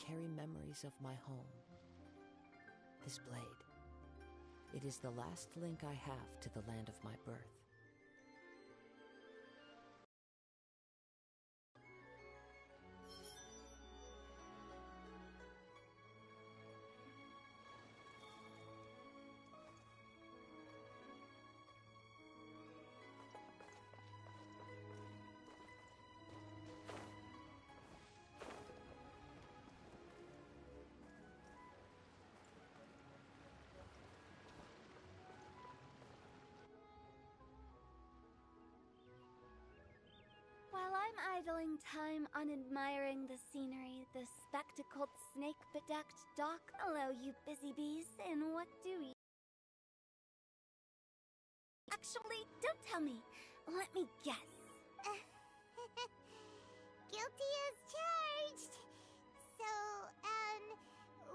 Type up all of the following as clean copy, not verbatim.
carry memories of my home. This blade, it is the last link I have to the land of my birth. While I'm idling time on admiring the scenery, the spectacled snake-bedecked dock, hello you busy bees, and what do you... Actually, don't tell me. Let me guess. Guilty as charged. So,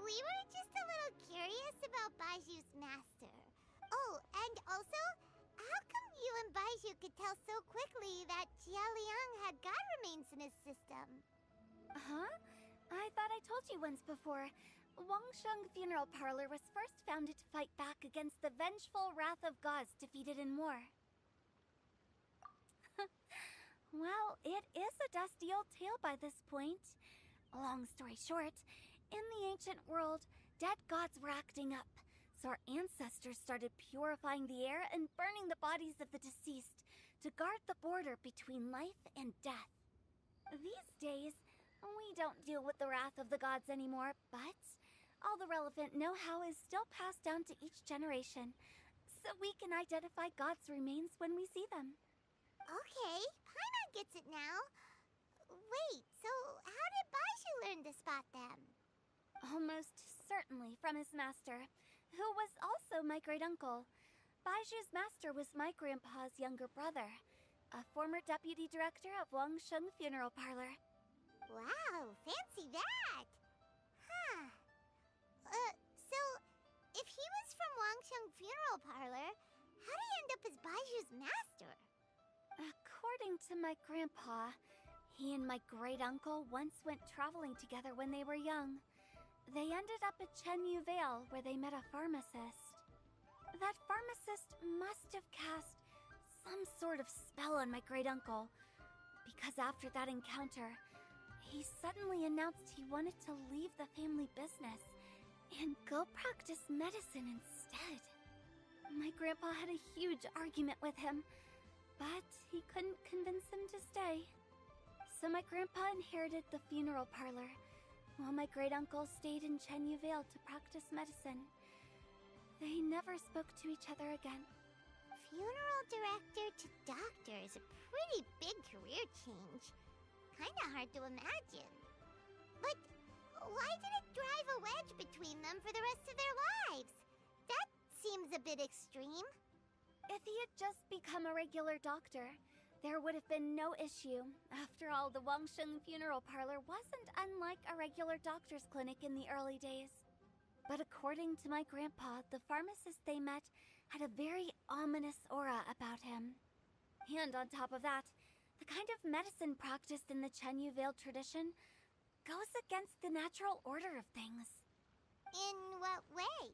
we were just a little curious about Baiju's master. Oh, and also, how come you and Baizhu could tell so quickly that Xianyun had god remains in his system? Huh? I thought I told you once before. Wangsheng Funeral Parlor was first founded to fight back against the vengeful wrath of gods defeated in war. Well, it is a dusty old tale by this point. Long story short, in the ancient world, dead gods were acting up, so our ancestors started purifying the air and burning the bodies of the deceased to guard the border between life and death. These days, we don't deal with the wrath of the gods anymore, but all the relevant know-how is still passed down to each generation, so we can identify gods' remains when we see them. Okay, Paimon gets it now. Wait, so how did Baizhu learn to spot them? Almost certainly from his master, who was also my great-uncle. Baiju's master was my grandpa's younger brother, a former deputy director of Wangsheng Funeral Parlor. Wow, fancy that! Huh. So, if he was from Wangsheng Funeral Parlor, how did he end up as Baiju's master? According to my grandpa, he and my great-uncle once went traveling together when they were young. They ended up at Xianyun Vale, where they met a pharmacist. That pharmacist must have cast some sort of spell on my great-uncle, because after that encounter, he suddenly announced he wanted to leave the family business and go practice medicine instead. My grandpa had a huge argument with him, but he couldn't convince him to stay. So my grandpa inherited the funeral parlor, while my great-uncle stayed in Xianyun Vale to practice medicine. They never spoke to each other again. Funeral director to doctor is a pretty big career change. Kinda hard to imagine. But why did it drive a wedge between them for the rest of their lives? That seems a bit extreme. If he had just become a regular doctor, there would have been no issue. After all, the Wangsheng Funeral Parlor wasn't unlike a regular doctor's clinic in the early days. But according to my grandpa, the pharmacist they met had a very ominous aura about him. And on top of that, the kind of medicine practiced in the Xianyun Vale tradition goes against the natural order of things. In what way?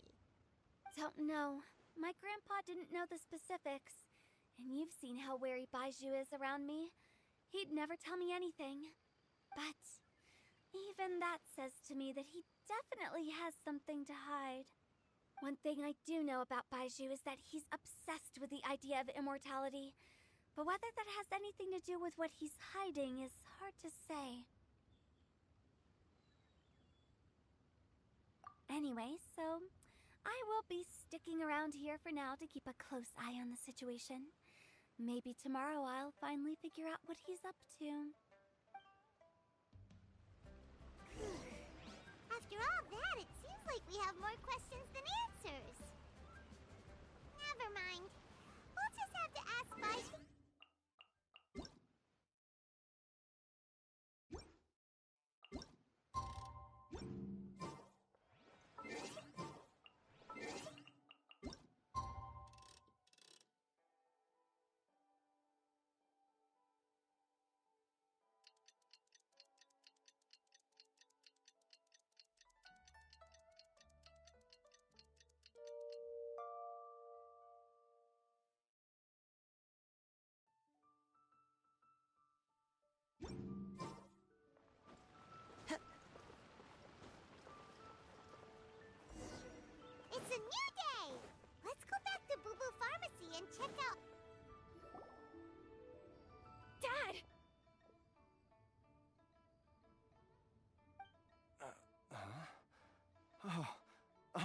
Don't know. My grandpa didn't know the specifics, and you've seen how wary Baizhu is around me. He'd never tell me anything. But even that says to me that he definitely has something to hide. One thing I do know about Baizhu is that he's obsessed with the idea of immortality, but whether that has anything to do with what he's hiding is hard to say. Anyway, so I will be sticking around here for now to keep a close eye on the situation. Maybe tomorrow I'll finally figure out what he's up to. After all that, it seems like we have more questions than answers. Never mind. We'll just have to ask Baizhu.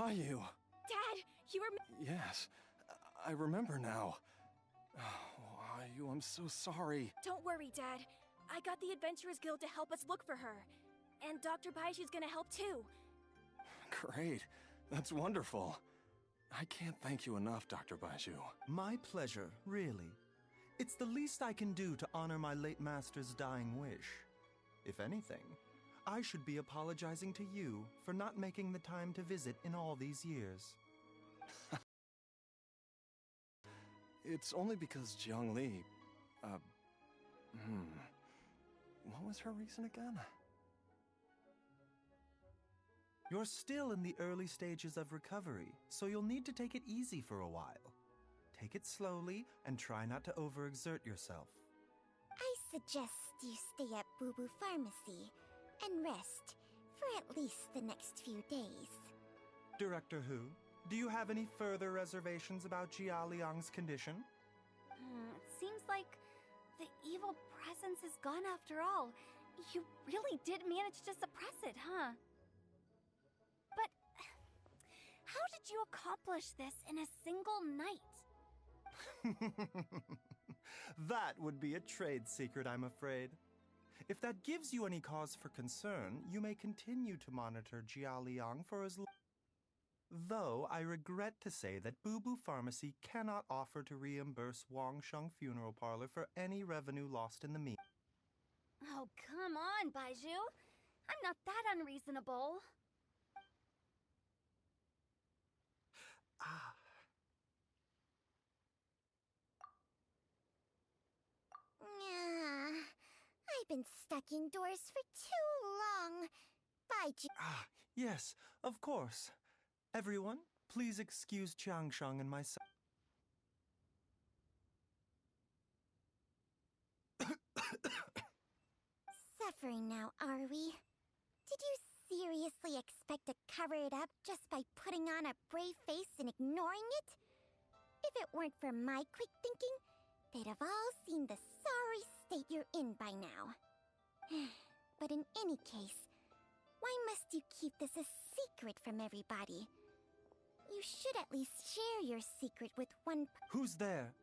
Caillou. Dad, you were... Yes, I remember now. Oh, Caillou, I'm so sorry. Don't worry, Dad. I got the Adventurers Guild to help us look for her. And Dr. Baiju's gonna help too. Great. That's wonderful. I can't thank you enough, Dr. Baizhu. My pleasure, really. It's the least I can do to honor my late master's dying wish. If anything, I should be apologizing to you for not making the time to visit in all these years. It's only because Jiang Li... What was her reason again? You're still in the early stages of recovery, so you'll need to take it easy for a while. Take it slowly and try not to overexert yourself. I suggest you stay at Boo Boo Pharmacy and rest for at least the next few days. Director Hu, do you have any further reservations about Jia Liang's condition? It seems like the evil presence is gone after all. You really did manage to suppress it, huh? But how did you accomplish this in a single night? That would be a trade secret, I'm afraid. If that gives you any cause for concern, you may continue to monitor Jia Liang for as long. Though I regret to say that Boo Boo Pharmacy cannot offer to reimburse Wangsheng Funeral Parlor for any revenue lost in the meeting. Oh, come on, Baizhu. I'm not that unreasonable. I've been stuck indoors for too long. Baizhu. Yes, of course. Everyone, please excuse Changsheng and myself. Suffering now, are we? Did you seriously expect to cover it up just by putting on a brave face and ignoring it? If it weren't for my quick thinking, they'd have all seen the sorry state you're in by now. But in any case, why must you keep this a secret from everybody? You should at least share your secret with one Who's there?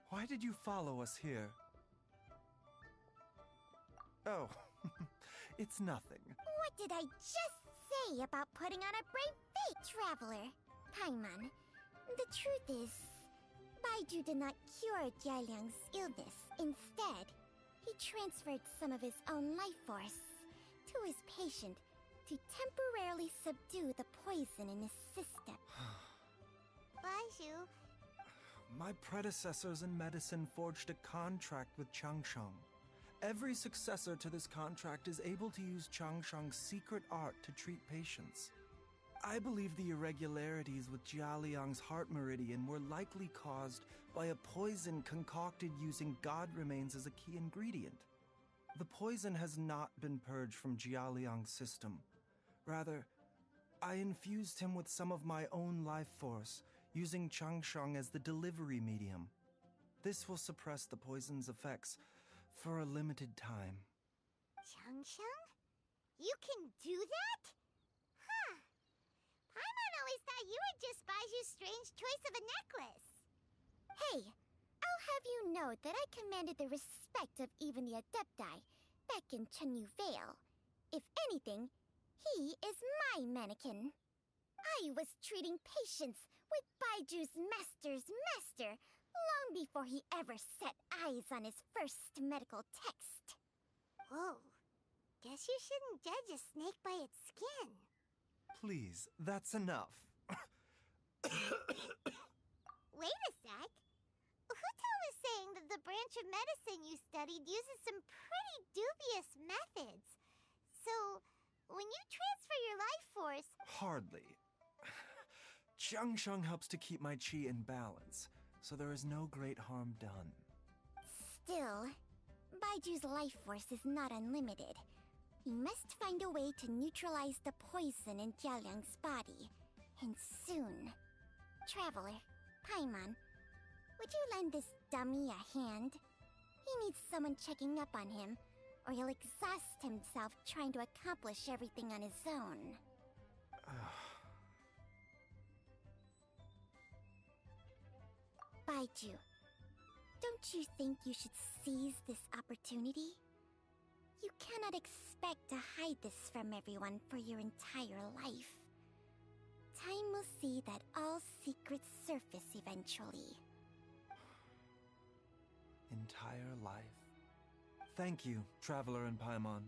Why did you follow us here? Oh, it's nothing. What did I just say about putting on a brave face, Traveler? Paimon, the truth is, Baizhu did not cure Jialiang's illness. Instead, he transferred some of his own life force to his patient to temporarily subdue the poison in his system. Baizhu... My predecessors in medicine forged a contract with Changsheng. Every successor to this contract is able to use Changsheng's secret art to treat patients. I believe the irregularities with Jia Liang's heart meridian were likely caused by a poison concocted using god remains as a key ingredient. The poison has not been purged from Jia Liang's system. Rather, I infused him with some of my own life force, using Changsheng as the delivery medium. This will suppress the poison's effects for a limited time. Changsheng? You can do that? Huh. Paimon always thought you were just Baiju's strange choice of a necklace. Hey, I'll have you know that I commanded the respect of even the Adepti back in Chenyu Vale. If anything, he is my mannequin. I was treating patients with Baiju's master's master long before he ever set eyes on his first medical text. Whoa. Guess you shouldn't judge a snake by its skin. Please, that's enough. Wait a sec. Huto was saying that the branch of medicine you studied uses some pretty dubious methods. So, when you transfer your life force... Hardly. Changsheng helps to keep my chi in balance, so there is no great harm done. Still, Baiju's life force is not unlimited. We must find a way to neutralize the poison in Jialiang's body. And soon. Traveler, Paimon, would you lend this dummy a hand? He needs someone checking up on him, or he'll exhaust himself trying to accomplish everything on his own. Baizhu, don't you think you should seize this opportunity? You cannot expect to hide this from everyone for your entire life. Time will see that all secrets surface eventually. Entire life. Thank you, Traveler and Paimon.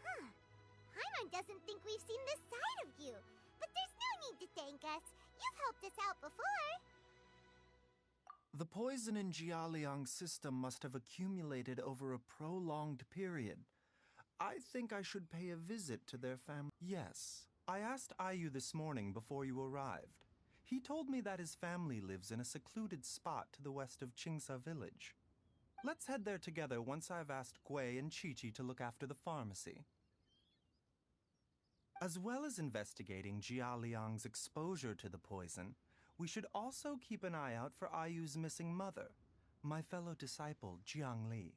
Huh. Paimon doesn't think we've seen this side of you. But there's no need to thank us. You've helped us out before. The poison in Jialiang's system must have accumulated over a prolonged period. I think I should pay a visit to their family. Yes, I asked Ayu this morning before you arrived. He told me that his family lives in a secluded spot to the west of Qingsa village. Let's head there together once I've asked Gui and Qiqi to look after the pharmacy. As well as investigating Jialiang's exposure to the poison, we should also keep an eye out for Ayu's missing mother, my fellow disciple, Jiangli.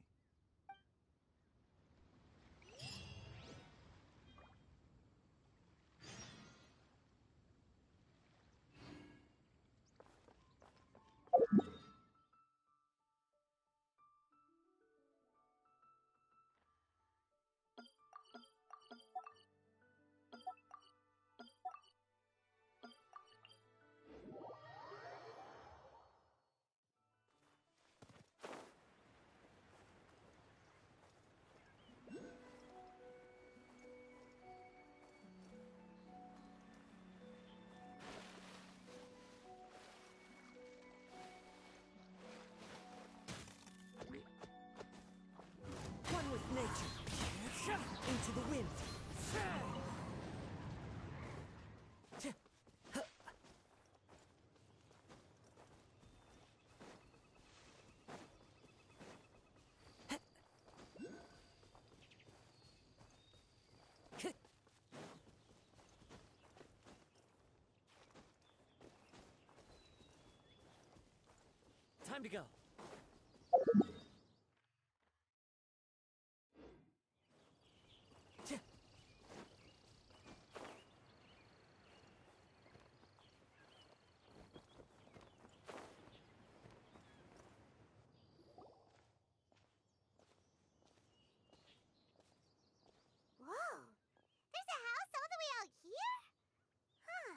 One with nature. Into the wind. Time to go. Whoa! There's a house all the way out here? Huh.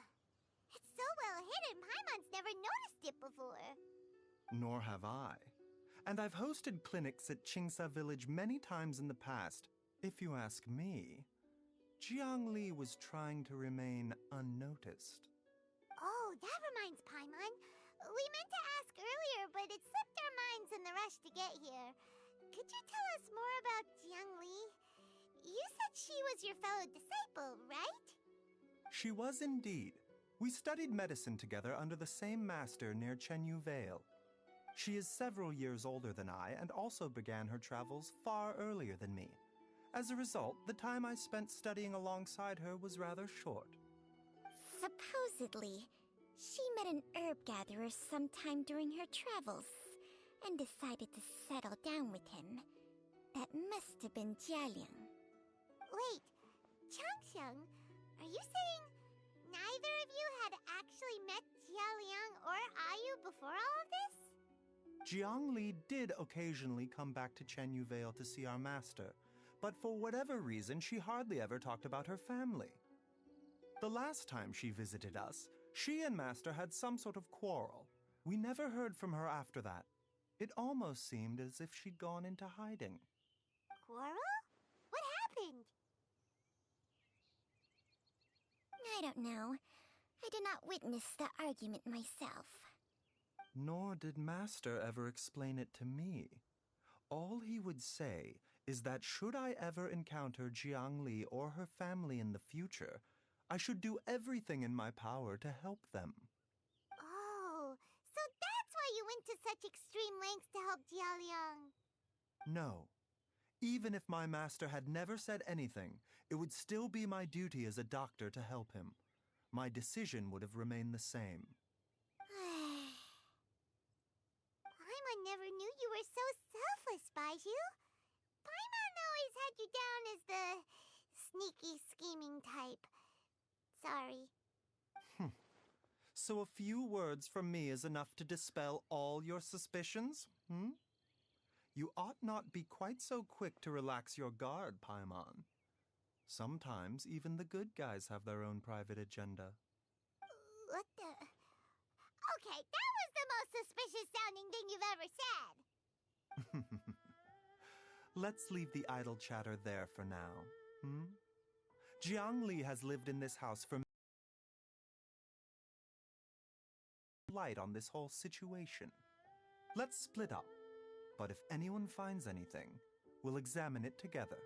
It's so well hidden, Paimon's never noticed it before. Nor have I. And I've hosted clinics at Qingsa village many times in the past. If you ask me, Jiangli was trying to remain unnoticed. Oh, that reminds Paimon. We meant to ask earlier, but it slipped our minds in the rush to get here. Could you tell us more about Jiangli? You said she was your fellow disciple, right? She was indeed. We studied medicine together under the same master near Chenyu Vale. She is several years older than I and also began her travels far earlier than me. As a result, the time I spent studying alongside her was rather short. Supposedly, she met an herb gatherer sometime during her travels and decided to settle down with him. That must have been Jialiang. Wait, Changsheng, are you saying neither of you had actually met Jialiang or Ayu before all of this? Jiangli did occasionally come back to Chenyu Vale to see our master, but for whatever reason, she hardly ever talked about her family. The last time she visited us, she and Master had some sort of quarrel. We never heard from her after that. It almost seemed as if she'd gone into hiding. Quarrel? What happened? I don't know. I did not witness the argument myself. Nor did Master ever explain it to me. All he would say is that should I ever encounter Jiangli or her family in the future, I should do everything in my power to help them. Oh, so that's why you went to such extreme lengths to help Jialiang. No. Even if my master had never said anything, it would still be my duty as a doctor to help him. My decision would have remained the same. Paimon never knew you were so selfless, Baizhu. Paimon always had you down as the sneaky, scheming type. Sorry. So a few words from me is enough to dispel all your suspicions? You ought not be quite so quick to relax your guard, Paimon. Sometimes even the good guys have their own private agenda. What the... Okay, that was the most suspicious-sounding thing you've ever said. Let's leave the idle chatter there for now. Jiangli has lived in this house for light on this whole situation. Let's split up, but if anyone finds anything, we'll examine it together.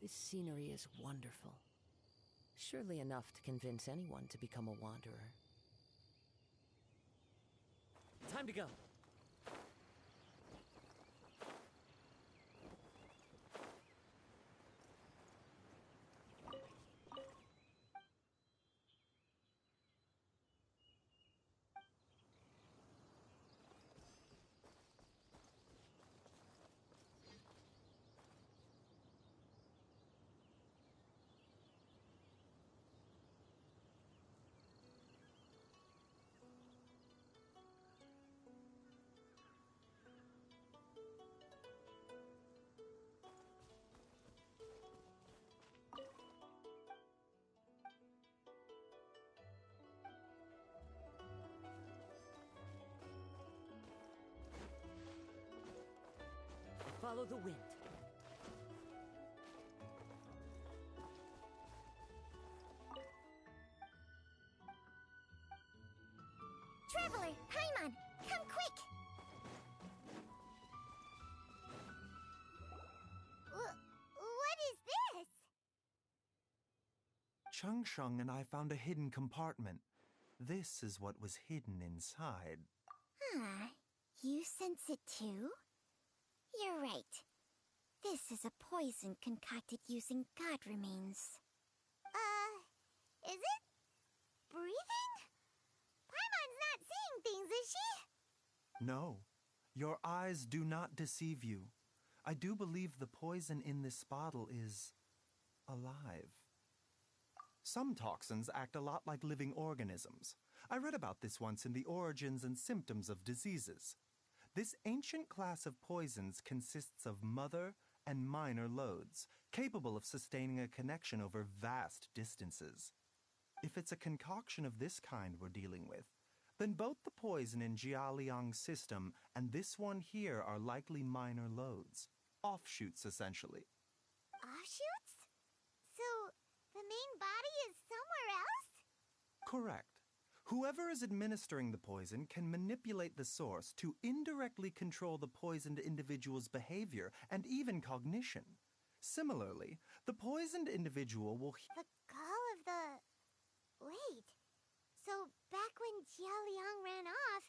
This scenery is wonderful. Surely enough to convince anyone to become a wanderer. Time to go. Follow the wind. Traveler, Paimon, come quick! What is this? Changsheng and I found a hidden compartment. This is what was hidden inside. You sense it too? You're right. This is a poison concocted using god remains. Is it? Breathing? Paimon's not seeing things, is she? No, your eyes do not deceive you. I do believe the poison in this bottle is alive. Some toxins act a lot like living organisms. I read about this once in the Origins and Symptoms of Diseases. This ancient class of poisons consists of mother and minor loads, capable of sustaining a connection over vast distances. If it's a concoction of this kind we're dealing with, then both the poison in Jialiang's system and this one here are likely minor loads. Offshoots, essentially. Offshoots? So, the main body is somewhere else? Correct. Whoever is administering the poison can manipulate the source to indirectly control the poisoned individual's behavior and even cognition. Similarly, the poisoned individual will... The call of the... Wait. So, back when Jialiang ran off...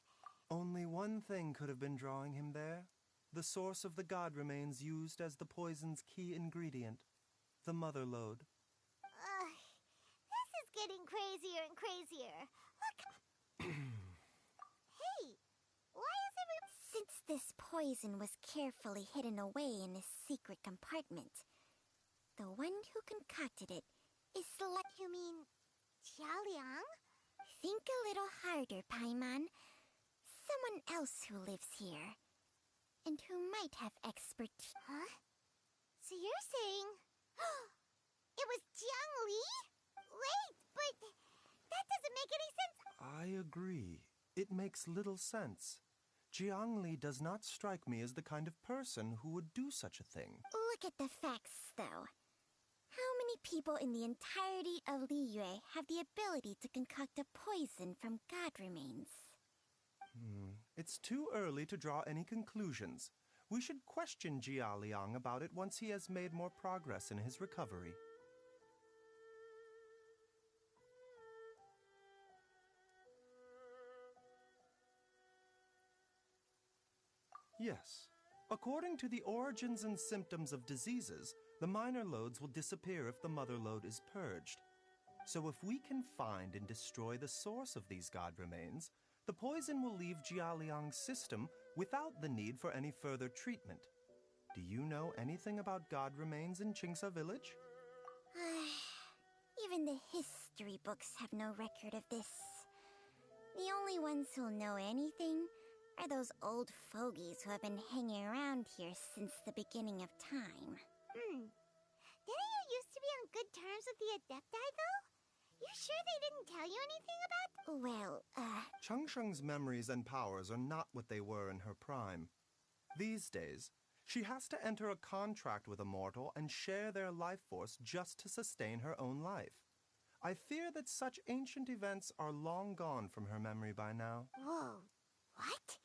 Only one thing could have been drawing him there. The source of the god remains used as the poison's key ingredient, the mother lode. This is getting crazier and crazier. Look. Hey, why is Since this poison was carefully hidden away in this secret compartment, the one who concocted it is You mean Xiaoliang? Think a little harder, Paimon. Someone else who lives here, and who might have expertise. Huh? So you're saying it was Jiang Li? Wait, but that doesn't make any sense. I agree. It makes little sense. Jiang Li does not strike me as the kind of person who would do such a thing. Look at the facts, though. How many people in the entirety of Liyue have the ability to concoct a poison from god remains? It's too early to draw any conclusions. We should question Jia Liang about it once he has made more progress in his recovery. Yes. According to the origins and symptoms of diseases, the minor loads will disappear if the mother load is purged. So if we can find and destroy the source of these god remains, the poison will leave Jialiang's system without the need for any further treatment. Do you know anything about god remains in Qingce village? Even the history books have no record of this. The only ones who'll know anything are those old fogies who have been hanging around here since the beginning of time. Didn't you used to be on good terms with the Adepti, though? You sure they didn't tell you anything about... Changsheng's memories and powers are not what they were in her prime. These days, she has to enter a contract with a mortal and share their life force just to sustain her own life. I fear that such ancient events are long gone from her memory by now. Whoa, what?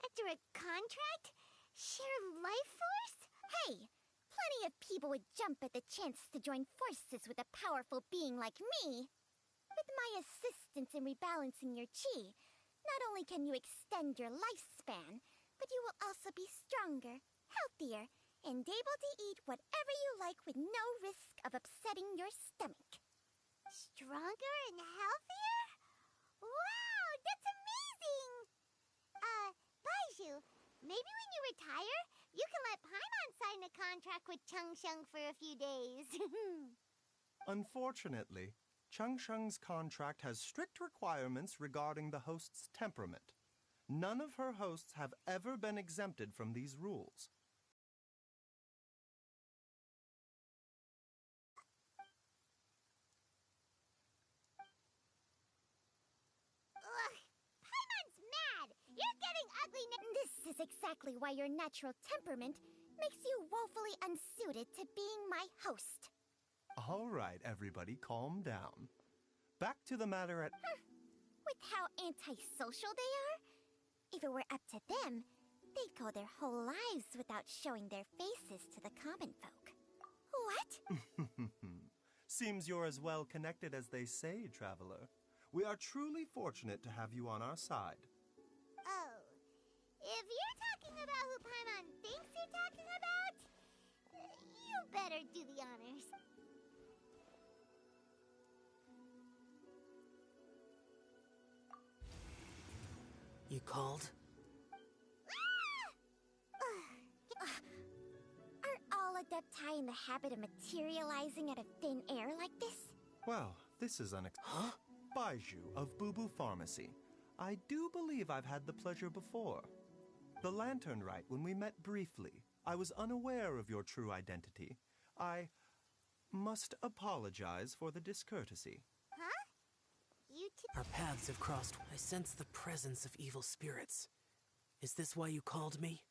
Enter a contract? Share life force? Hey, plenty of people would jump at the chance to join forces with a powerful being like me. With my assistance in rebalancing your chi, not only can you extend your lifespan, but you will also be stronger, healthier, and able to eat whatever you like with no risk of upsetting your stomach. Stronger and healthier? Wow, that's amazing! Baizhu, maybe when you retire, you can let Paimon sign a contract with Changsheng for a few days. Unfortunately, Changsheng's contract has strict requirements regarding the host's temperament. None of her hosts have ever been exempted from these rules. Paimon's mad! You're getting ugly now! This is exactly why your natural temperament makes you woefully unsuited to being my host. All right, everybody, calm down. Back to the matter at... With how antisocial they are? If it were up to them, they'd go their whole lives without showing their faces to the common folk. What? Seems you're as well connected as they say, traveler. We are truly fortunate to have you on our side. Oh, if you're talking about who Paimon thinks you're talking about, you better do the honors. You called? Aren't all Adepti in the habit of materializing out of thin air like this? Well, this is Huh? Baizhu of Bubu Pharmacy. I do believe I've had the pleasure before. The Lantern Rite, when we met briefly, I was unaware of your true identity. I must apologize for the discourtesy. Huh? You Our paths have crossed. I sense the presence of evil spirits. Is this why you called me?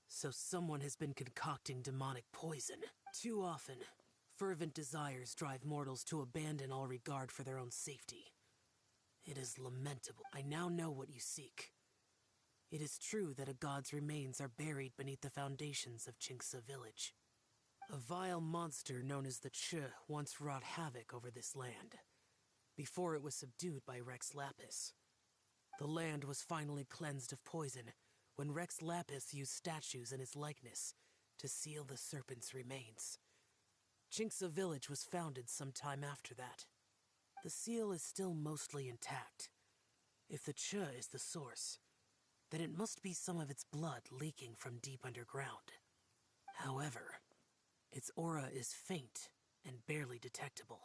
So someone has been concocting demonic poison. Too often, fervent desires drive mortals to abandon all regard for their own safety. It is lamentable. I now know what you seek. It is true that a god's remains are buried beneath the foundations of Qingce village. A vile monster known as the Chi once wrought havoc over this land, before it was subdued by Rex Lapis. The land was finally cleansed of poison when Rex Lapis used statues in his likeness to seal the serpent's remains. Qingce village was founded some time after that. The seal is still mostly intact. If the Ch is the source, then it must be some of its blood leaking from deep underground. However, its aura is faint and barely detectable.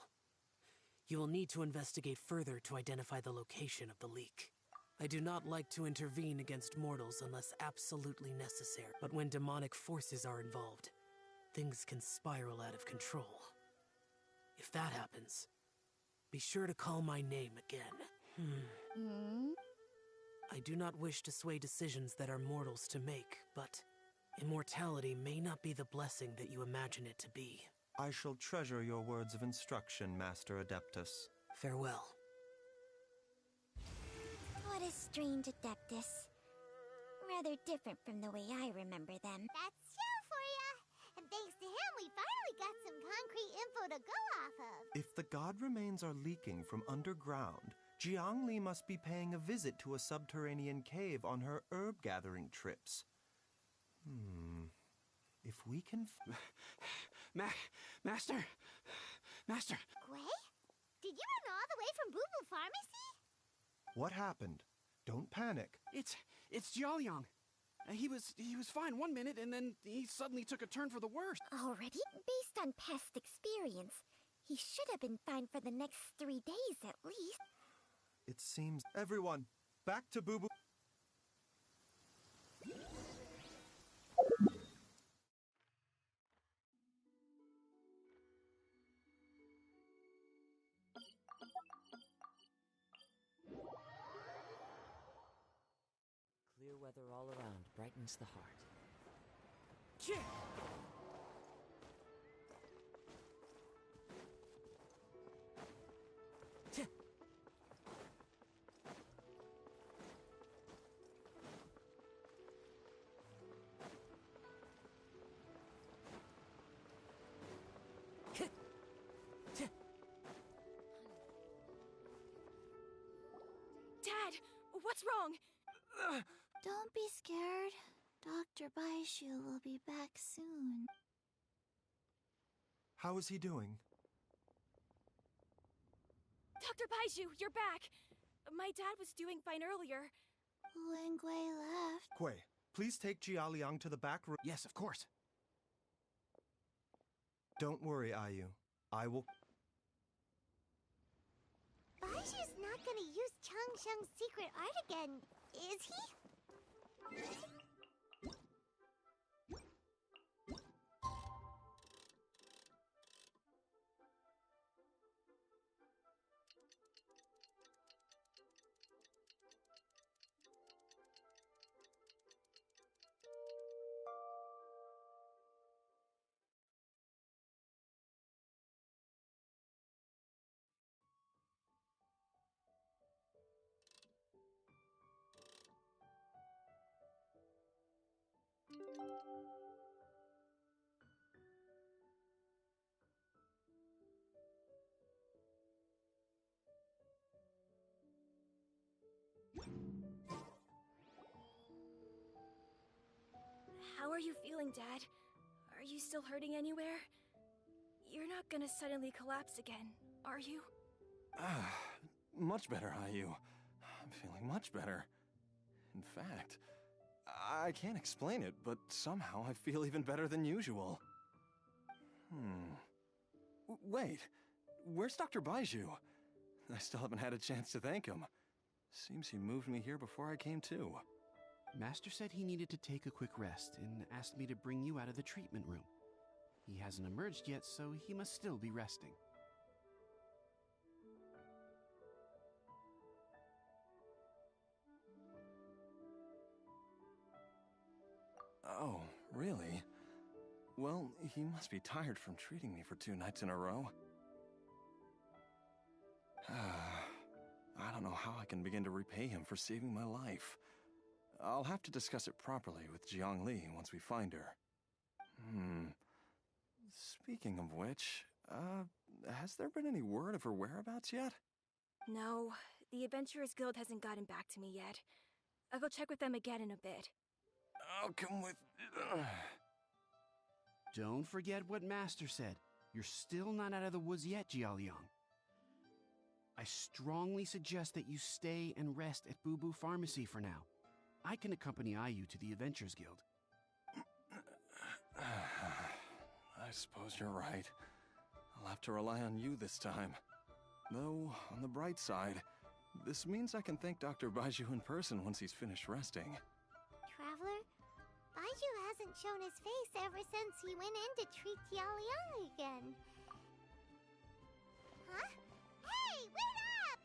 You will need to investigate further to identify the location of the leak. I do not like to intervene against mortals unless absolutely necessary, but when demonic forces are involved, things can spiral out of control. If that happens, be sure to call my name again. I do not wish to sway decisions that are mortals to make, but immortality may not be the blessing that you imagine it to be. I shall treasure your words of instruction, Master Adeptus. Farewell. What a strange Adeptus. Rather different from the way I remember them. That's Xiao for ya! And thanks to him, we finally got some concrete info to go off of. If the god remains are leaking from underground, Jiangli must be paying a visit to a subterranean cave on her herb-gathering trips. If we can... Master! Gui? Did you run all the way from Boo Boo Pharmacy? What happened? Don't panic. It's Jiaoliang. He was fine one minute, and then he suddenly took a turn for the worse. Already? Based on past experience, he should have been fine for the next 3 days at least. It seems... Everyone, back to Boo Boo... Clear weather all around brightens the heart. Dad, what's wrong? Don't be scared. Dr. Baizhu will be back soon. How is he doing? Dr. Baizhu, you're back! My dad was doing fine earlier. When Gui left... Gui, please take Jiaoliang to the back room. Yes, of course. Don't worry, Ayu. I will... Baizhu's not gonna use Changsheng's secret art again, is he? How are you feeling, Dad? Are you still hurting anywhere? You're not gonna suddenly collapse again, are you? Much better, Ayu. I'm feeling much better. In fact, I can't explain it, but somehow I feel even better than usual. Wait, where's Dr. Baizhu? I still haven't had a chance to thank him. Seems he moved me here before I came to. Master said he needed to take a quick rest and asked me to bring you out of the treatment room. He hasn't emerged yet, so he must still be resting. Oh, really? Well, he must be tired from treating me for 2 nights in a row. I don't know how I can begin to repay him for saving my life. I'll have to discuss it properly with Jiangli once we find her. Speaking of which, has there been any word of her whereabouts yet? No, the Adventurers Guild hasn't gotten back to me yet. I'll go check with them again in a bit. I'll come with... Don't forget what Master said. You're still not out of the woods yet, Jiaoliang. I strongly suggest that you stay and rest at Boo Boo Pharmacy for now. I can accompany Ayu to the Adventures Guild. I suppose you're right. I'll have to rely on you this time. Though, on the bright side, this means I can thank Dr. Baizhu in person once he's finished resting. Traveler, Baizhu hasn't shown his face ever since he went in to treat Xianyun again. Huh? Hey, wait up!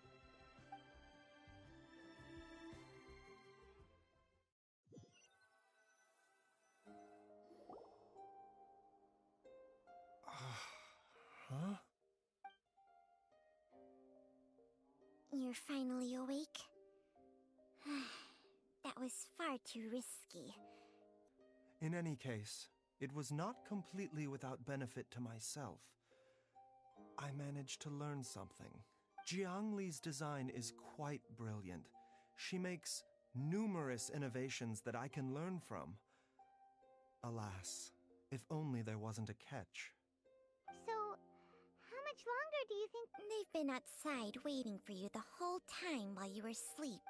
Huh? You're finally awake? That was far too risky. In any case, it was not completely without benefit to myself. I managed to learn something. Jiangli's design is quite brilliant. She makes numerous innovations that I can learn from. Alas, if only there wasn't a catch. So, how much longer do you think they've been outside waiting for you the whole time while you were asleep?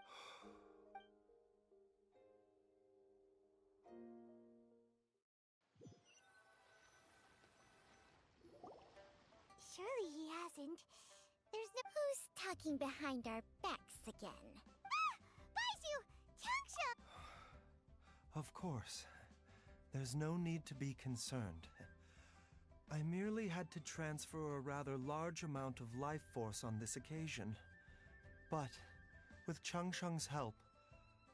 Surely he hasn't. There's no— Who's talking behind our backs again? Ah! Baizhu! Changsha! Of course. There's no need to be concerned. I merely had to transfer a rather large amount of life force on this occasion. But, with Changsheng's help,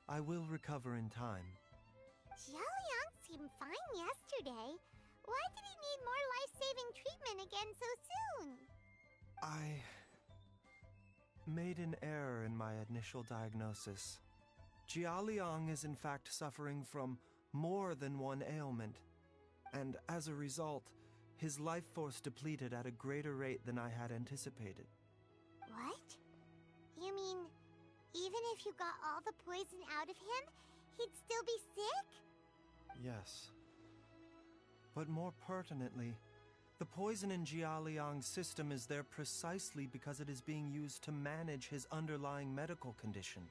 I will recover in time. Xiaoliang seemed fine yesterday. Why did he need more life-saving treatment again so soon? I made an error in my initial diagnosis. Jialiang is in fact suffering from more than one ailment, and as a result, his life force depleted at a greater rate than I had anticipated. What? You mean, even if you got all the poison out of him, he'd still be sick? Yes. But more pertinently, the poison in Jialiang's system is there precisely because it is being used to manage his underlying medical condition.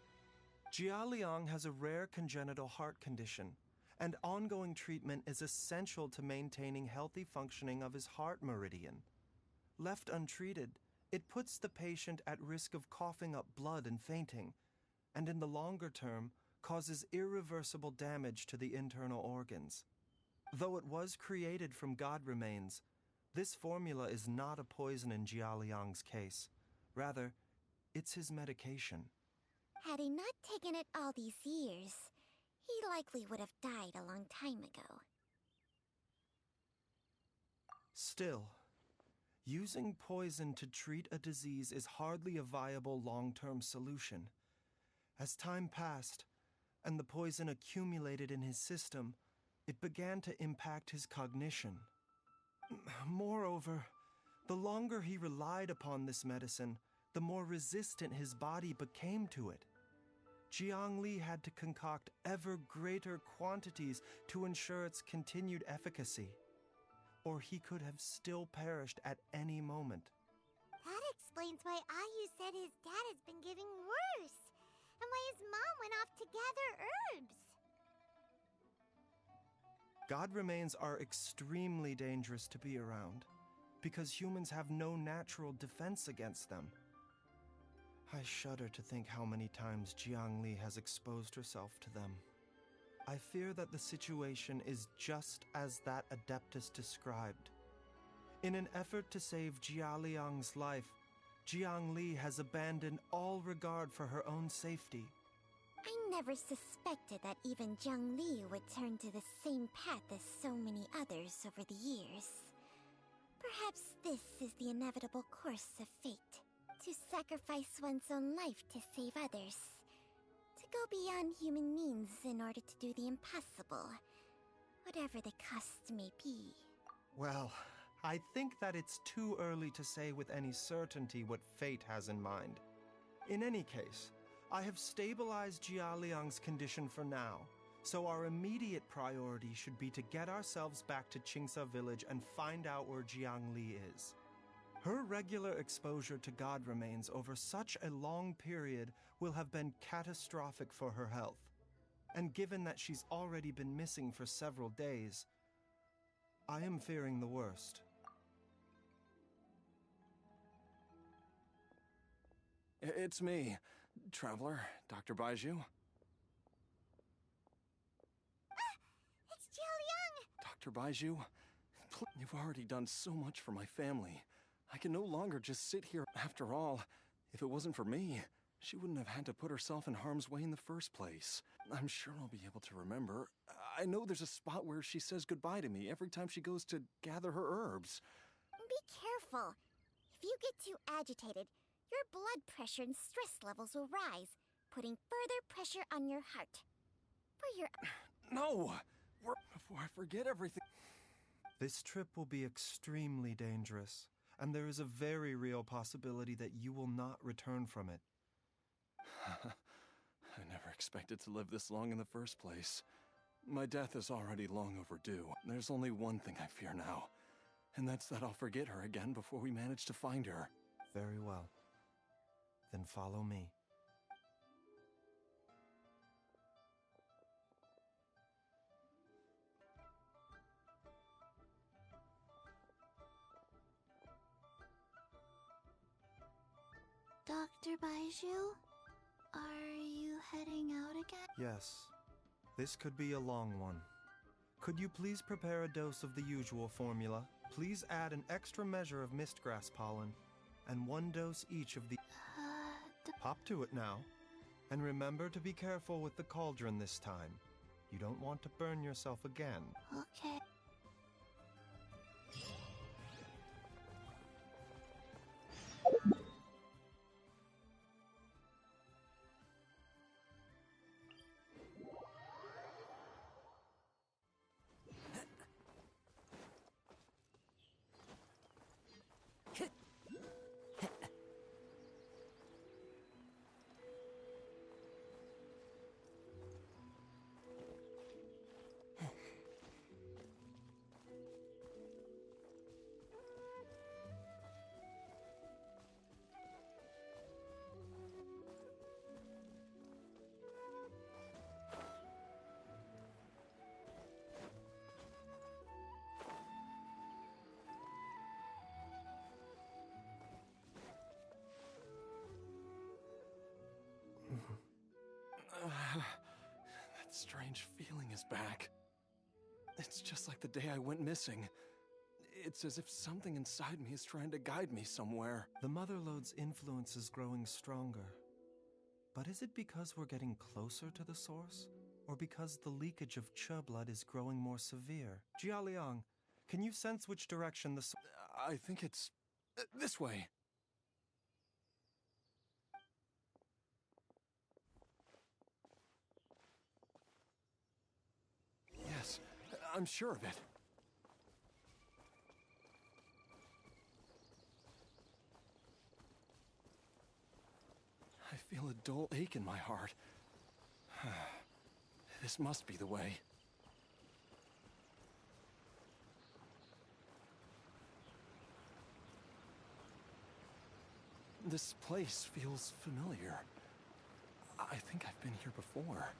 Jialiang has a rare congenital heart condition, and ongoing treatment is essential to maintaining healthy functioning of his heart meridian. Left untreated, it puts the patient at risk of coughing up blood and fainting, and in the longer term, causes irreversible damage to the internal organs. Though it was created from god remains, this formula is not a poison in Jialiang's case. Rather, it's his medication. Had he not taken it all these years, he likely would have died a long time ago. Still, using poison to treat a disease is hardly a viable long-term solution. As time passed, and the poison accumulated in his system, it began to impact his cognition. Moreover, the longer he relied upon this medicine, the more resistant his body became to it. Jiangli had to concoct ever greater quantities to ensure its continued efficacy, or he could have still perished at any moment. That explains why Ayu said his dad has been getting worse, and why his mom went off to gather herbs. God remains are extremely dangerous to be around, because humans have no natural defense against them. I shudder to think how many times Jiangli has exposed herself to them. I fear that the situation is just as that Adeptus described. In an effort to save Jialiang's life, Jiangli has abandoned all regard for her own safety. I never suspected that even Jiangli would turn to the same path as so many others over the years. Perhaps this is the inevitable course of fate. To sacrifice one's own life to save others. To go beyond human means in order to do the impossible. Whatever the cost may be. Well, I think that it's too early to say with any certainty what fate has in mind. In any case, I have stabilized Jialiang's condition for now, so our immediate priority should be to get ourselves back to Qingsa village and find out where Jiangli is. Her regular exposure to god remains over such a long period will have been catastrophic for her health. And given that she's already been missing for several days, I am fearing the worst. It's me, Traveler, Dr. Baizhu. It's Jialiang! Dr. Baizhu, you've already done so much for my family. I can no longer just sit here. After all, if it wasn't for me, she wouldn't have had to put herself in harm's way in the first place. I'm sure I'll be able to remember. I know there's a spot where she says goodbye to me every time she goes to gather her herbs. Be careful. If you get too agitated, your blood pressure and stress levels will rise, putting further pressure on your heart. For your... No! Before I forget everything... This trip will be extremely dangerous, and there is a very real possibility that you will not return from it. I never expected to live this long in the first place. My death is already long overdue. There's only one thing I fear now, and that's that I'll forget her again before we manage to find her. Very well. Then follow me. Dr. Baizhu? Are you heading out again? Yes. This could be a long one. Could you please prepare a dose of the usual formula? Please add an extra measure of mistgrass pollen, and 1 dose each of the... Hop to it now. And remember to be careful with the cauldron this time. You don't want to burn yourself again. Okay. That strange feeling is back. It's just like the day I went missing. It's as if something inside me is trying to guide me somewhere. The Motherlode's influence is growing stronger. But is it because we're getting closer to the source? Or because the leakage of Che blood is growing more severe? Jialiang, can you sense which direction the... I think it's... this way. Yes, I'm sure of it. I feel a dull ache in my heart. This must be the way. This place feels familiar. I think I've been here before.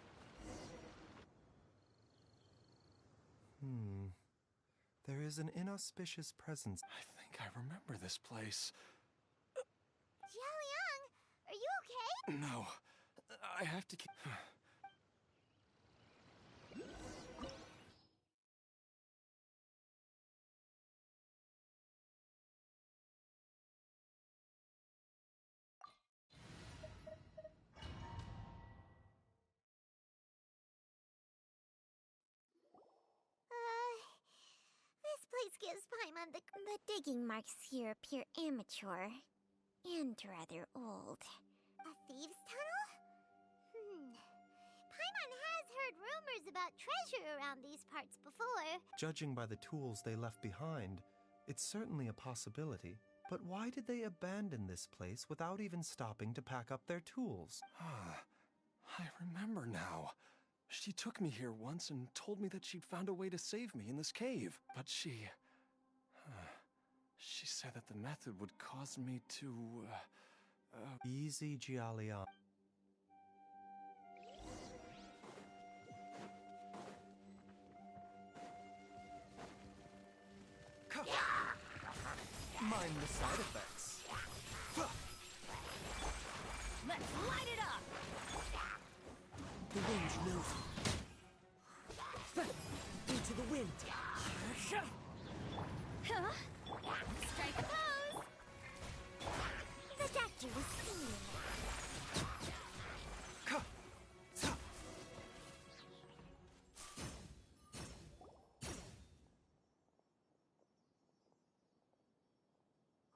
There is an inauspicious presence. I think I remember this place. Jialiang, are you okay? No, I have to keep... This place gives Paimon the digging marks here appear amateur and rather old. A thieves' tunnel? Paimon has heard rumors about treasure around these parts before. Judging by the tools they left behind, it's certainly a possibility. But why did they abandon this place without even stopping to pack up their tools? I remember now. She took me here once and told me that she'd found a way to save me in this cave. But she She said that the method would cause me to, Easy, Jialiang. Mind the side effects. Let's light it up! The wind knows it. Into the wind. Huh? Strike a pose! The doctor was stealing.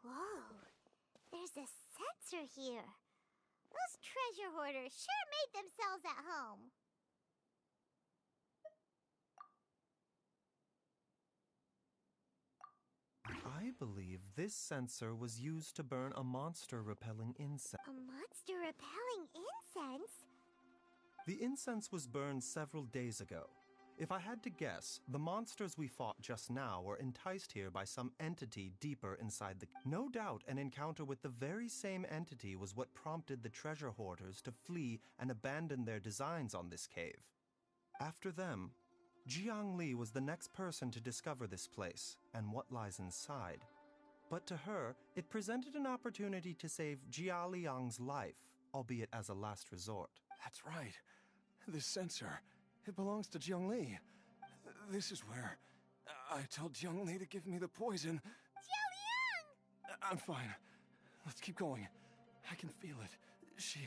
Whoa, there's a sensor here. Those treasure hoarders sure made themselves at home. I believe this sensor was used to burn a monster-repelling incense. A monster-repelling incense? The incense was burned several days ago. If I had to guess, the monsters we fought just now were enticed here by some entity deeper inside the... No doubt an encounter with the very same entity was what prompted the treasure hoarders to flee and abandon their designs on this cave. After them, Jiang Li was the next person to discover this place and what lies inside. But to her, it presented an opportunity to save Jia Liang's life, albeit as a last resort. that's right. This sensor, it belongs to Jiangli. This is where I told Jiangli to give me the poison. Jialiang! I'm fine. Let's keep going. I can feel it. She...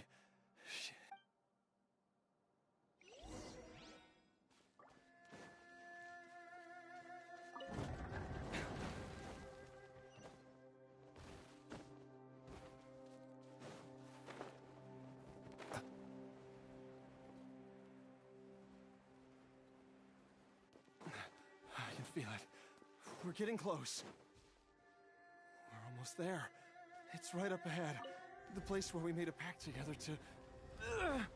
I can feel it. We're getting close. We're almost there. It's right up ahead. The place where we made a pact together to... Aha!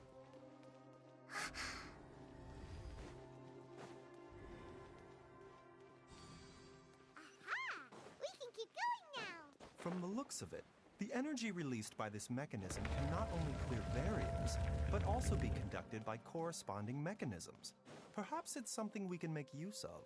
We can keep going now! From the looks of it, the energy released by this mechanism can not only clear barriers, but also be conducted by corresponding mechanisms. Perhaps it's something we can make use of.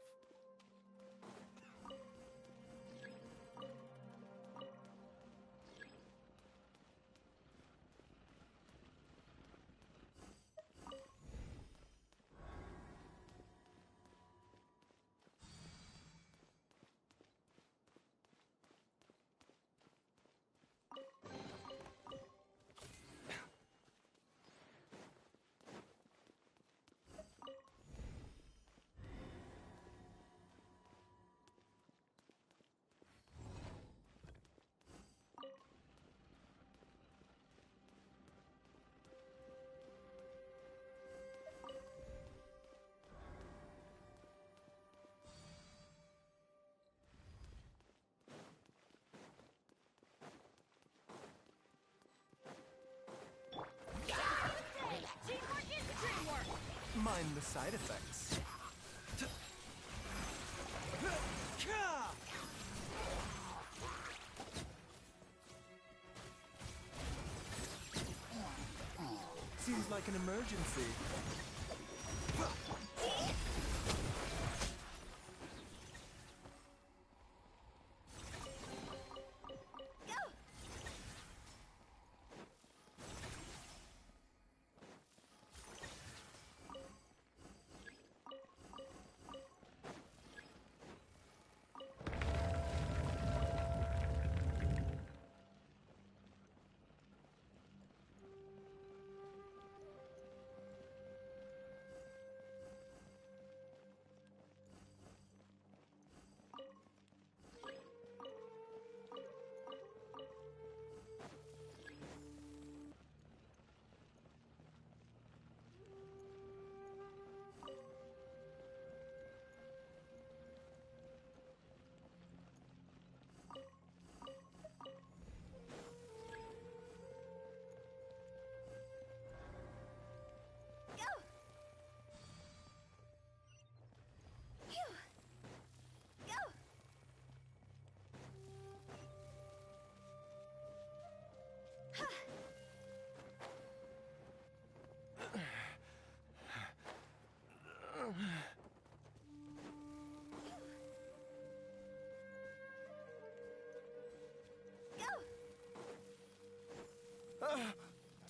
Mind the side effects. Seems like an emergency.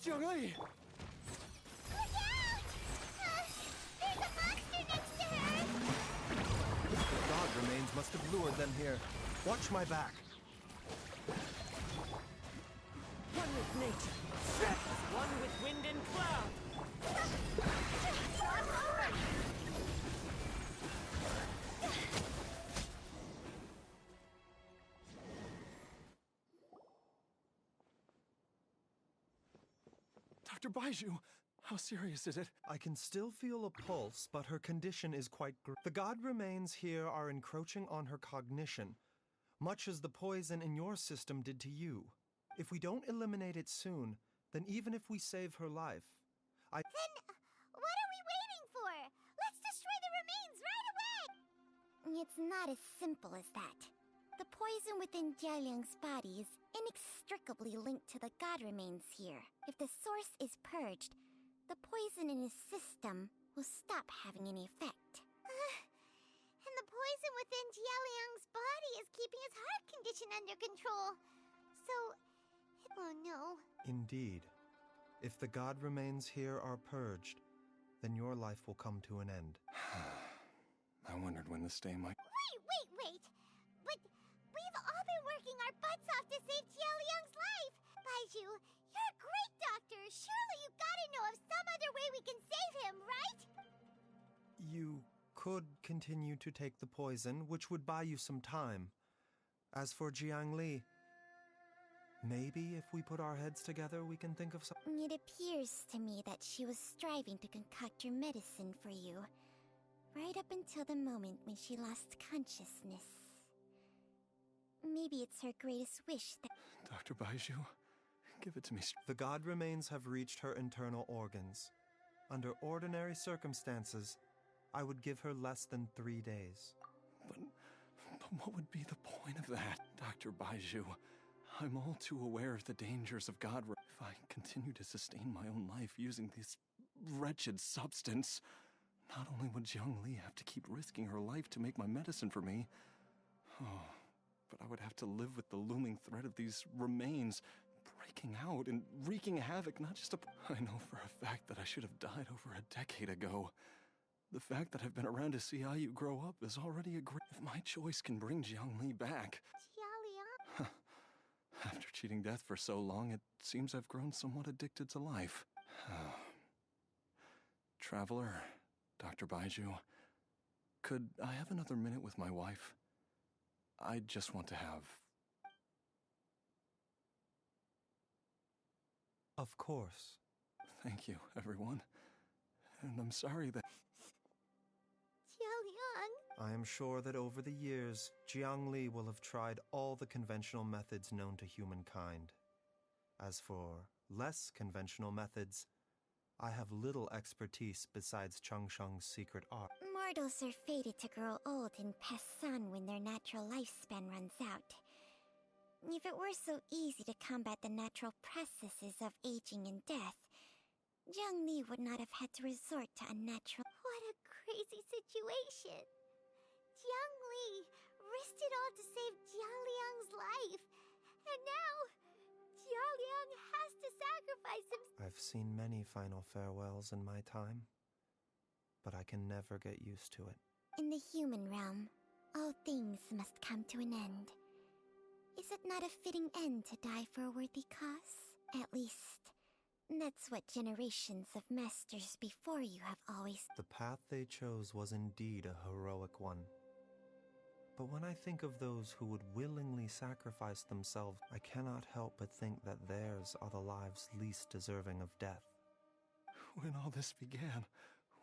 Jiangli! Look out! There's a monster next to her! The god remains must have lured them here. Watch my back. One with nature. Shrek is one with wind and cloud. Dr. Baizhu, how serious is it? I can still feel a pulse, but her condition is quite The god remains here are encroaching on her cognition, much as the poison in your system did to you. If we don't eliminate it soon, then even if we save her life, Then what are we waiting for? Let's destroy the remains right away! It's not as simple as that. The poison within Jialiang's body is inextricably linked to the god remains here. If the source is purged, the poison in his system will stop having any effect. And the poison within Jialiang's body is keeping his heart condition under control. So, oh no. indeed, if the god remains here are purged, then your life will come to an end. I wondered when this day might... Wait! But we've all been working our butts off to save Jialiang's life! Baizhu, you're a great doctor! Surely you gotta know of some other way we can save him, right? You could continue to take the poison, which would buy you some time. As for Jiangli, maybe if we put our heads together, we can think of some... It appears to me that she was striving to concoct your medicine for you, right up until the moment when she lost consciousness. Maybe it's her greatest wish that... Dr. Baizhu, give it to me. The god remains have reached her internal organs. Under ordinary circumstances, I would give her less than 3 days. But what would be the point of that, Dr. Baizhu? I'm all too aware of the dangers of God. If I continue to sustain my own life using this wretched substance, not only would Jiangli have to keep risking her life to make my medicine for me, but I would have to live with the looming threat of these remains breaking out and wreaking havoc, not just I know for a fact that I should have died over a decade ago. The fact that I've been around to see IU grow up is already a great... If my choice can bring Jiangli back... Jialiang? After cheating death for so long, it seems I've grown somewhat addicted to life. Traveler, Dr. Baizhu, could I have another minute with my wife? I just want to have... Of course. Thank you, everyone. And I'm sorry that... Jialiang? I am sure that over the years, Jiangli will have tried all the conventional methods known to humankind. As for less conventional methods, I have little expertise besides Changsheng's secret art. Mortals are fated to grow old and pass on when their natural lifespan runs out. If it were so easy to combat the natural processes of aging and death, Jiangli would not have had to resort to unnatural... What a crazy situation! Jiangli risked it all to save Jialiang's life, and now Jialiang has to sacrifice himself. I've seen many final farewells in my time, but I can never get used to it. In the human realm, all things must come to an end. Is it not a fitting end to die for a worthy cause? At least, that's what generations of masters before you have always... The path they chose was indeed a heroic one. But when I think of those who would willingly sacrifice themselves, I cannot help but think that theirs are the lives least deserving of death. When all this began,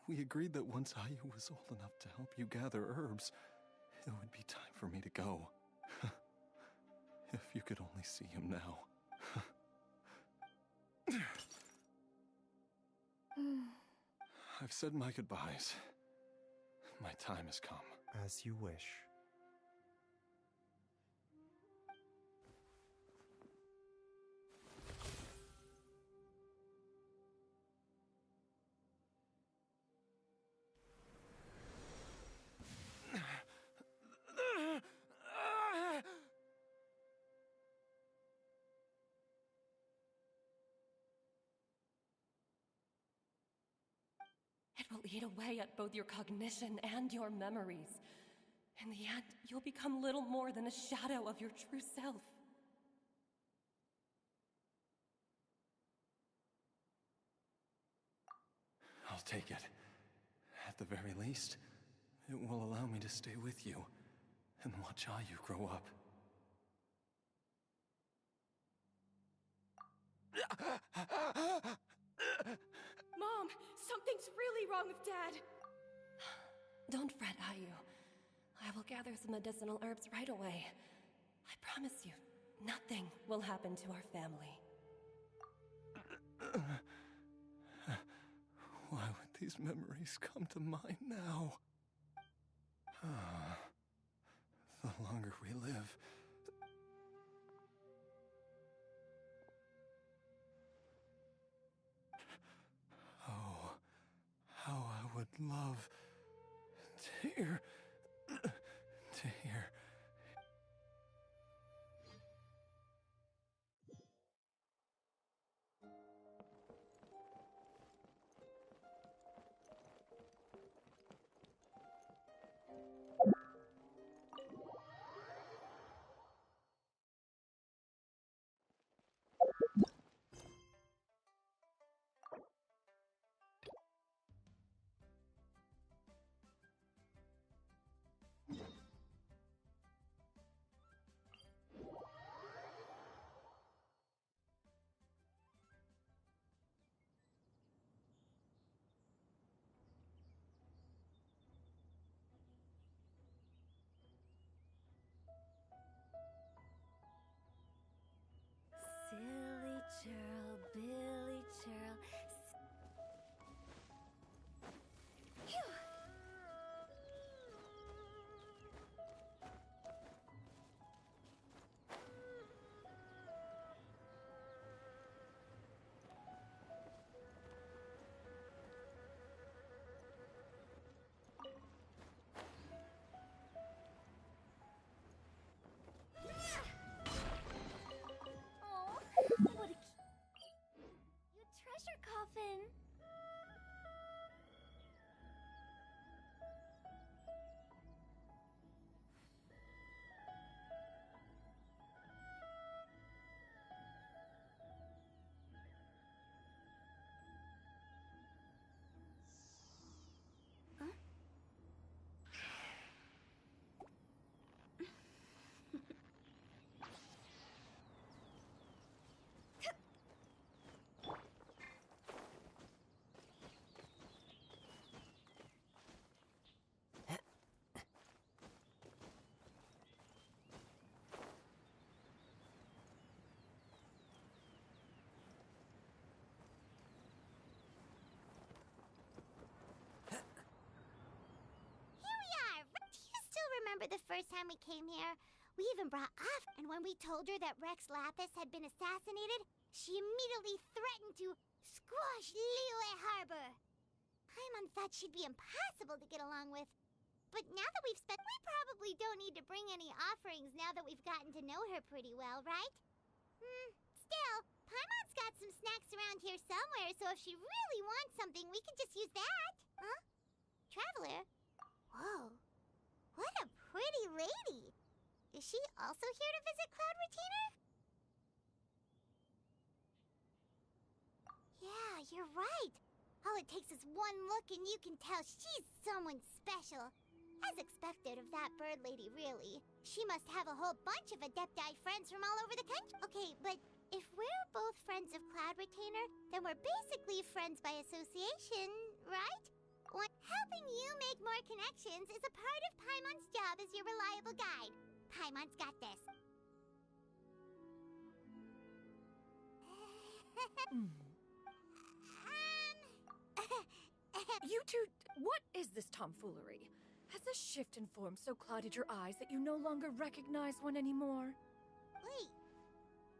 we agreed that once IU was old enough to help you gather herbs, it would be time for me to go. If you could only see him now. I've said my goodbyes. My time has come. As you wish. It will eat away at both your cognition and your memories. In the end, you'll become little more than a shadow of your true self. I'll take it. At the very least, it will allow me to stay with you and watch how you grow up. Mom, something's really wrong with Dad. Don't fret, Ayu. I will gather some medicinal herbs right away. I promise you, nothing will happen to our family. Why would these memories come to mind now? The longer we live, oh, how I would love to hear. Silly churl, Billy churl. Phew! Oh, what a you treasure coffin. Huh? Do you still remember the first time we came here? We even brought off, and when we told her that Rex Lapis had been assassinated, she immediately threatened to squash Liyue Harbor. Paimon thought she'd be impossible to get along with. But now that we've spent, we probably don't need to bring any offerings now that we've gotten to know her pretty well, right? Still, Paimon's got some snacks around here somewhere, so if she really wants something, we can just use that. Huh? Traveler? Whoa. What a pretty lady! Is she also here to visit Cloud Retainer? Yeah, you're right. All it takes is one look and you can tell she's someone special. As expected of that bird lady, really. She must have a whole bunch of Adepti friends from all over the country. Okay, but if we're both friends of Cloud Retainer, then we're basically friends by association, right? Helping you make more connections is a part of Paimon's job as your reliable guide. Paimon's got this. You two, what is this tomfoolery? Has the shift in form so clouded your eyes that you no longer recognize one anymore? Wait,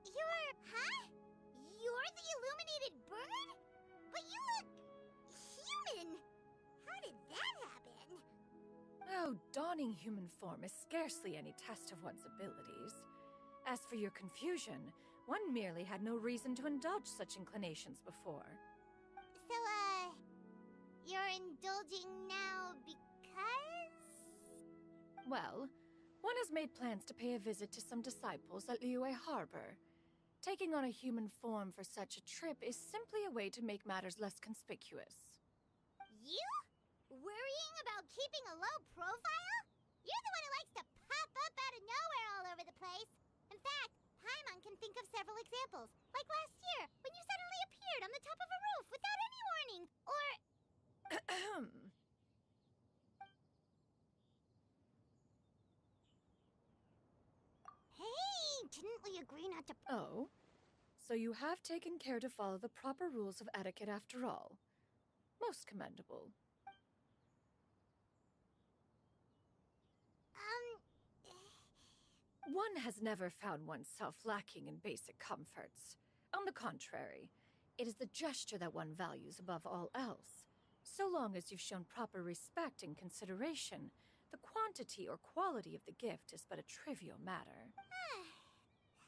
huh? You're the illuminated bird? But you look human. How did that happen? Oh, donning human form is scarcely any test of one's abilities. As for your confusion, one merely had no reason to indulge such inclinations before. So, you're indulging now because? Well, one has made plans to pay a visit to some disciples at Liyue Harbor. Taking on a human form for such a trip is simply a way to make matters less conspicuous. You? Worrying about keeping a low profile? You're the one who likes to pop up out of nowhere all over the place. In fact, Paimon can think of several examples. Like last year, when you suddenly appeared on the top of a roof without any warning. Or... Hey, didn't we agree not to... Oh? So you have taken care to follow the proper rules of etiquette after all. Most commendable. One has never found oneself lacking in basic comforts. On the contrary, it is the gesture that one values above all else. So long as you've shown proper respect and consideration, the quantity or quality of the gift is but a trivial matter.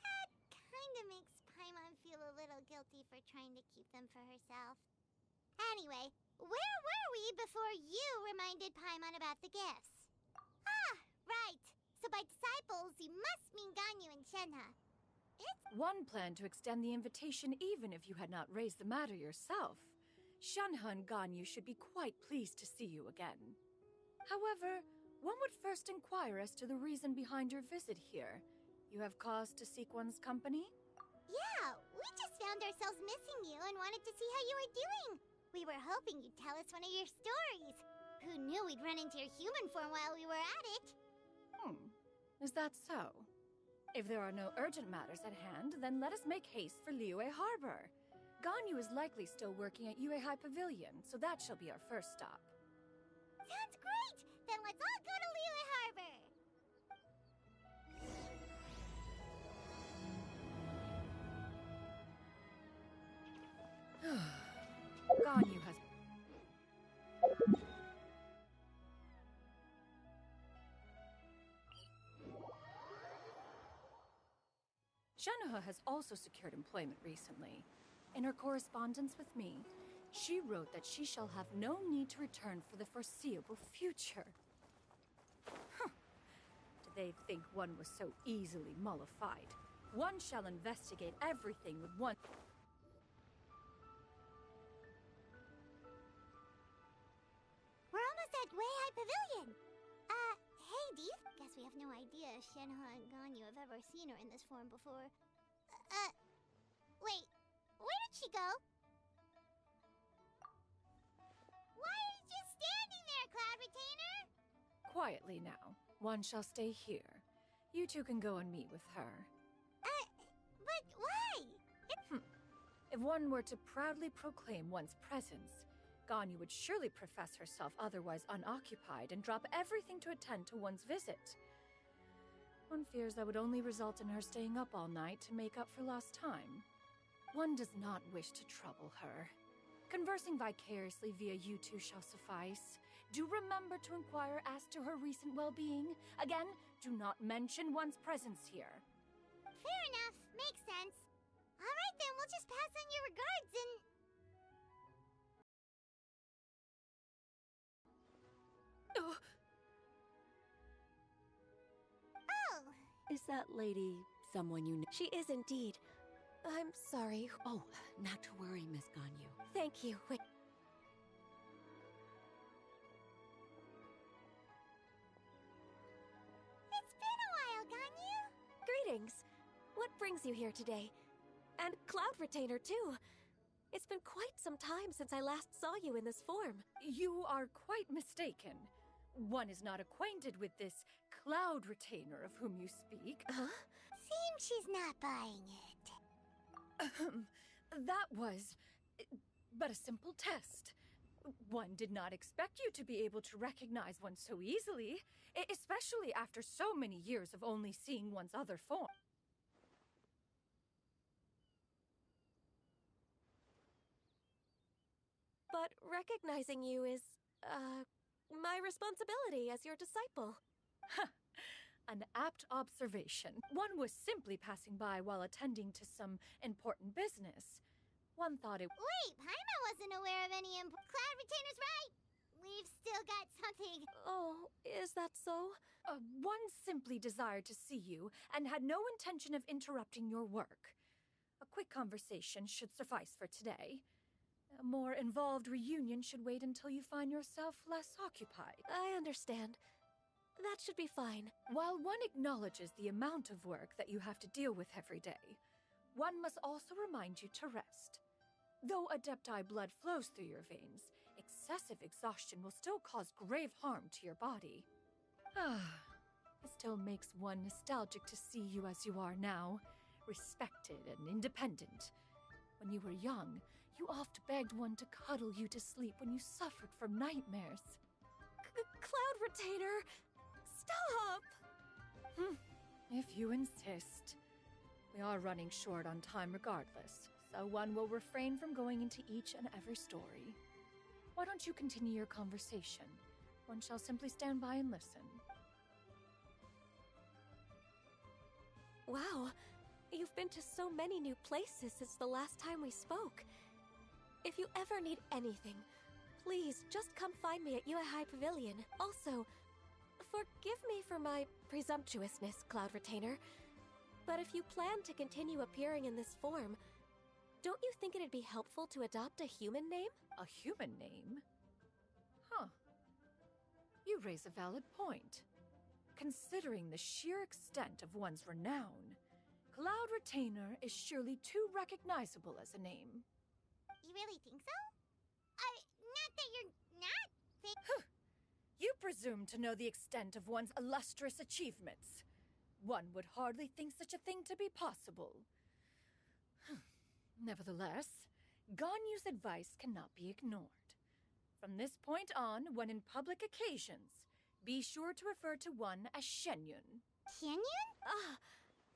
That kinda makes Paimon feel a little guilty for trying to keep them for herself. Anyway, where were we before you reminded Paimon about the gifts? Ah, right. So by disciples, you must mean Ganyu and Shenhe. One planned to extend the invitation even if you had not raised the matter yourself. Shenhe and Ganyu should be quite pleased to see you again. However, one would first inquire as to the reason behind your visit here. You have cause to seek one's company? Yeah, we just found ourselves missing you and wanted to see how you were doing. We were hoping you'd tell us one of your stories. Who knew we'd run into your human form while we were at it? Is that so? If there are no urgent matters at hand, then let us make haste for Liyue Harbor. Ganyu is likely still working at Yuehai Pavilion, so that shall be our first stop. Sounds great! Then let's all go to Liyue Harbor! Ganyu has... Shenhe has also secured employment recently. In her correspondence with me, she wrote that she shall have no need to return for the foreseeable future. Did they think one was so easily mollified? One shall investigate everything with one... We're almost at Yuehai Pavilion! Hey, do you... Guess we have no idea if Shenhe and Ganyu have ever seen her in this form before. Wait, where did she go? Why are you just standing there, Cloud Retainer? Quietly now. One shall stay here. You two can go and meet with her. But why? If one were to proudly proclaim one's presence, Ganyu would surely profess herself otherwise unoccupied and drop everything to attend to one's visit. One fears that would only result in her staying up all night to make up for lost time. One does not wish to trouble her. Conversing vicariously via you two shall suffice. Do remember to inquire as to her recent well-being. Again, do not mention one's presence here. Fair enough. Makes sense. Alright then, we'll just pass on your regards and... Oh! Is that lady someone you know? She is indeed. I'm sorry. Oh, not to worry, Miss Ganyu. Thank you. Wait. It's been a while, Ganyu! Greetings. What brings you here today? And Cloud Retainer, too. It's been quite some time since I last saw you in this form. You are quite mistaken. One is not acquainted with this Cloud Retainer of whom you speak. Huh? Seems she's not buying it. That was but a simple test. One did not expect you to be able to recognize one so easily, especially after so many years of only seeing one's other form. But recognizing you is, my responsibility as your disciple. An apt observation. One was simply passing by while attending to some important business. One thought it... Wait, Paimon wasn't aware of any Cloud Retainer's right! We've still got something. Oh, is that so? One simply desired to see you and had no intention of interrupting your work. A quick conversation should suffice for today. A more involved reunion should wait until you find yourself less occupied. I understand. That should be fine. While one acknowledges the amount of work that you have to deal with every day, one must also remind you to rest. Though Adepti blood flows through your veins, excessive exhaustion will still cause grave harm to your body. It still makes one nostalgic to see you as you are now, respected and independent. When you were young, you oft begged one to cuddle you to sleep when you suffered from nightmares. Cloud Retainer! Stop! If you insist. We are running short on time regardless, so one will refrain from going into each and every story. Why don't you continue your conversation? One shall simply stand by and listen. Wow, you've been to so many new places since the last time we spoke. If you ever need anything, please just come find me at High Pavilion. Also, forgive me for my presumptuousness, Cloud Retainer, but if you plan to continue appearing in this form, don't you think it'd be helpful to adopt a human name? A human name? You raise a valid point. Considering the sheer extent of one's renown, Cloud Retainer is surely too recognizable as a name. You really think so? Not that you're not You presume to know the extent of one's illustrious achievements. One would hardly think such a thing to be possible. Nevertheless, Ganyu's advice cannot be ignored. From this point on, when in public occasions, be sure to refer to one as xianyun. Xianyun?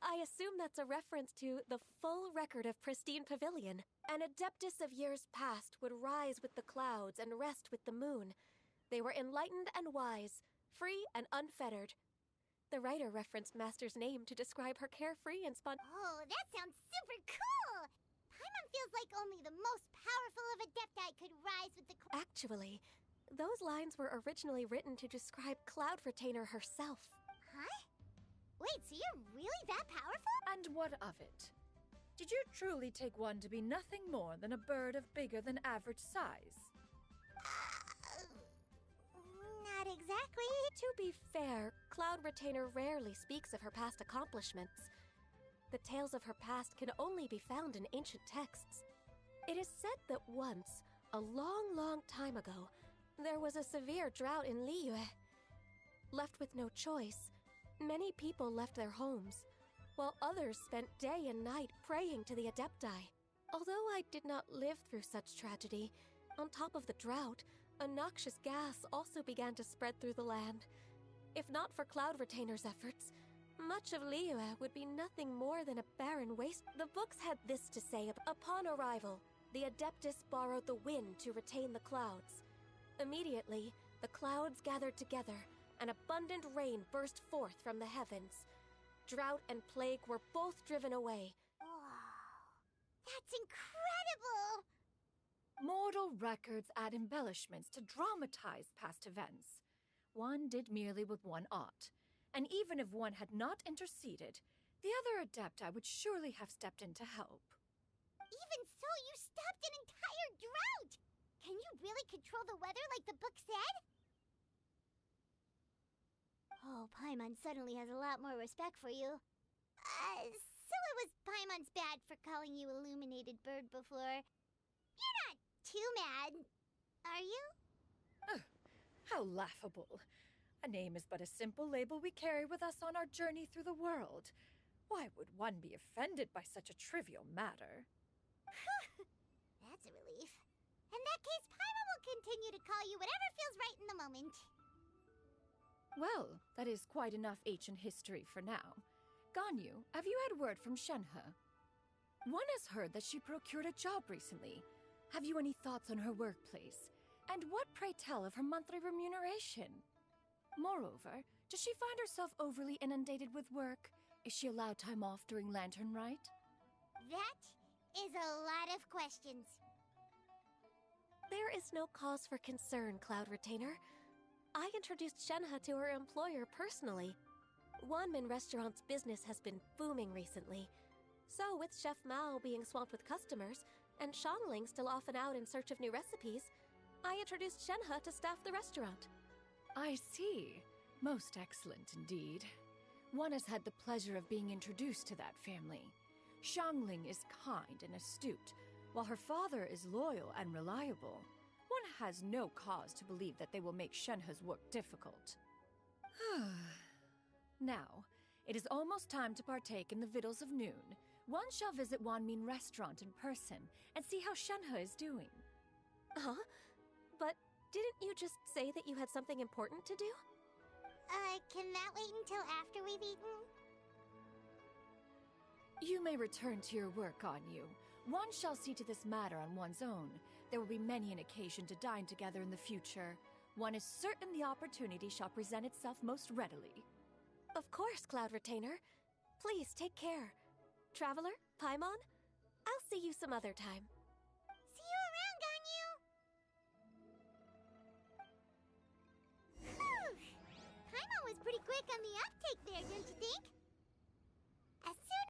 I assume that's a reference to the full record of Pristine Pavilion. An adeptus of years past would rise with the clouds and rest with the moon. They were enlightened and wise, free and unfettered. The writer referenced Master's name to describe her carefree and Oh, that sounds super cool! Paimon feels like only the most powerful of Adepti could rise with the Actually, those lines were originally written to describe Cloud Retainer herself. Huh? Wait, so you're really that powerful? And what of it? Did you truly take one to be nothing more than a bird of bigger than average size? Not exactly. To be fair, Cloud Retainer rarely speaks of her past accomplishments. The tales of her past can only be found in ancient texts. It is said that once, a long, long time ago, there was a severe drought in Liyue. Left with no choice, many people left their homes, while others spent day and night praying to the Adepti. Although I did not live through such tragedy, on top of the drought, a noxious gas also began to spread through the land. If not for Cloud Retainer's efforts, much of Liyue would be nothing more than a barren waste. The books had this to say: upon arrival, the Adeptus borrowed the wind to retain the clouds. Immediately, the clouds gathered together, and abundant rain burst forth from the heavens. Drought and plague were both driven away. Wow, that's incredible! Mortal records add embellishments to dramatize past events. One did merely with one ought, and even if one had not interceded, the other Adepti would surely have stepped in to help. Even so, you stopped an entire drought! Can you really control the weather like the book said? Oh, Paimon suddenly has a lot more respect for you. So it was Paimon's bad for calling you Illuminated Bird before. You're not too mad, are you? How laughable. A name is but a simple label we carry with us on our journey through the world. Why would one be offended by such a trivial matter? That's a relief. In that case, Paimon will continue to call you whatever feels right in the moment. Well, that is quite enough ancient history for now. Ganyu, have you had word from Shenhe? One has heard that she procured a job recently. Have you any thoughts on her workplace? And what, pray tell, of her monthly remuneration? Moreover, does she find herself overly inundated with work? Is she allowed time off during Lantern Rite? That is a lot of questions. There is no cause for concern, Cloud Retainer. I introduced Shenhe to her employer personally. Wanmin Restaurant's business has been booming recently. So, with Chef Mao being swamped with customers, and Shangling still off and out in search of new recipes, I introduced Shenhe to staff the restaurant. I see. Most excellent indeed. One has had the pleasure of being introduced to that family. Shangling is kind and astute, while her father is loyal and reliable. One has no cause to believe that they will make Shenhe's work difficult. Now, it is almost time to partake in the victuals of noon. One shall visit Wanmin Restaurant in person and see how Shenhe is doing. Huh? But didn't you just say that you had something important to do? Can that wait until after we've eaten? You may return to your work, Ganyu. One shall see to this matter on one's own. There will be many an occasion to dine together in the future. One is certain the opportunity shall present itself most readily. Of course, Cloud Retainer. Please take care. Traveler, Paimon, I'll see you some other time. See you around, Ganyu! Whew! Paimon was pretty quick on the uptake there, don't you think?